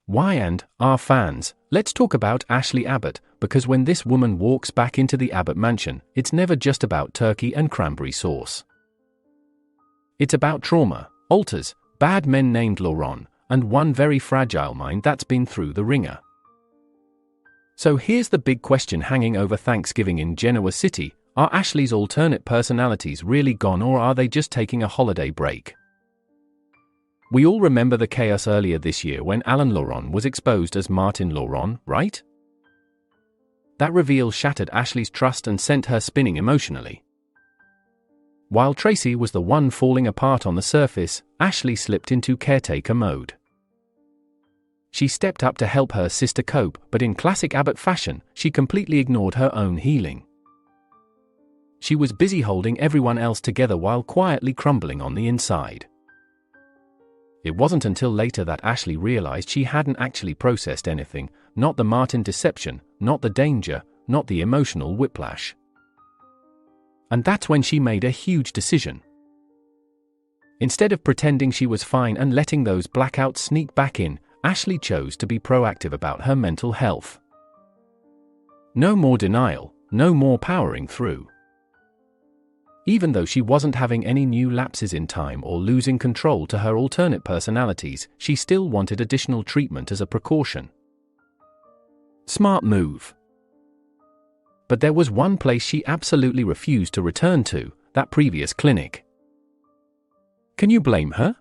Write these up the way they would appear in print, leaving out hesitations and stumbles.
Y and R fans, let's talk about Ashley Abbott, because when this woman walks back into the Abbott mansion, it's never just about turkey and cranberry sauce. It's about trauma, alters, bad men named Laurent, and one very fragile mind that's been through the ringer. So here's the big question hanging over Thanksgiving in Genoa City: are Ashley's alternate personalities really gone, or are they just taking a holiday break? We all remember the chaos earlier this year when Alain Laurent was exposed as Martin Laurent, right? That reveal shattered Ashley's trust and sent her spinning emotionally. While Tracy was the one falling apart on the surface, Ashley slipped into caretaker mode. She stepped up to help her sister cope, but in classic Abbott fashion, she completely ignored her own healing. She was busy holding everyone else together while quietly crumbling on the inside. It wasn't until later that Ashley realized she hadn't actually processed anything, not the Martin deception, not the danger, not the emotional whiplash. And that's when she made a huge decision. Instead of pretending she was fine and letting those blackouts sneak back in, Ashley chose to be proactive about her mental health. No more denial, no more powering through. Even though she wasn't having any new lapses in time or losing control to her alternate personalities, she still wanted additional treatment as a precaution. Smart move. But there was one place she absolutely refused to return to: that previous clinic. Can you blame her?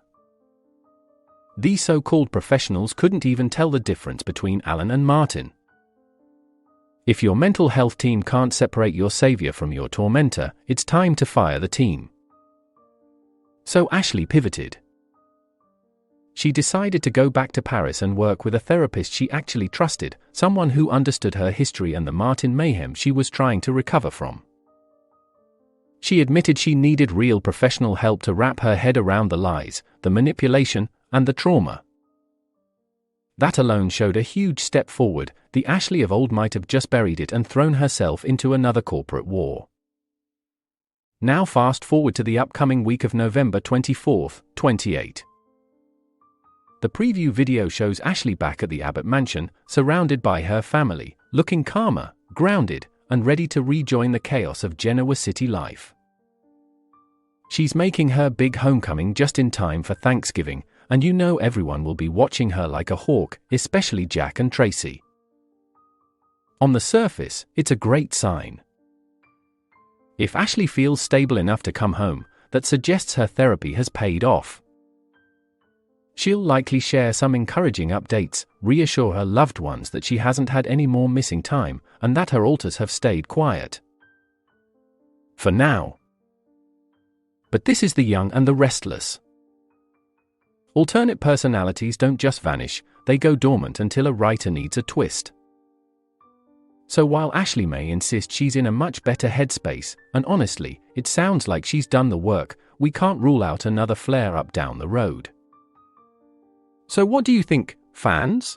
These so-called professionals couldn't even tell the difference between Alain and Martin. If your mental health team can't separate your savior from your tormentor, it's time to fire the team. So Ashley pivoted. She decided to go back to Paris and work with a therapist she actually trusted, someone who understood her history and the Martin mayhem she was trying to recover from. She admitted she needed real professional help to wrap her head around the lies, the manipulation, and the trauma. That alone showed a huge step forward. The Ashley of old might have just buried it and thrown herself into another corporate war. Now fast forward to the upcoming week of November 24th, 28. The preview video shows Ashley back at the Abbott mansion, surrounded by her family, looking calmer, grounded, and ready to rejoin the chaos of Genoa City life. She's making her big homecoming just in time for Thanksgiving, and you know everyone will be watching her like a hawk, especially Jack and Tracy. On the surface, it's a great sign. If Ashley feels stable enough to come home, that suggests her therapy has paid off. She'll likely share some encouraging updates, reassure her loved ones that she hasn't had any more missing time, and that her alters have stayed quiet. For now. But this is the young and the restless. Alternate personalities don't just vanish, they go dormant until a writer needs a twist. So while Ashley may insist she's in a much better headspace, and honestly, it sounds like she's done the work, we can't rule out another flare-up down the road. So what do you think, fans?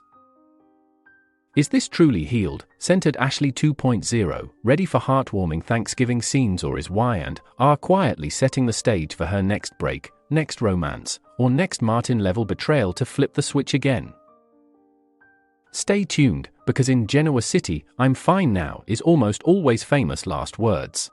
Is this truly healed, centered Ashley 2.0, ready for heartwarming Thanksgiving scenes, or is Y and R quietly setting the stage for her next break, next romance, or next Martin-level betrayal to flip the switch again? Stay tuned, because in Genoa City, "I'm fine now" is almost always famous last words.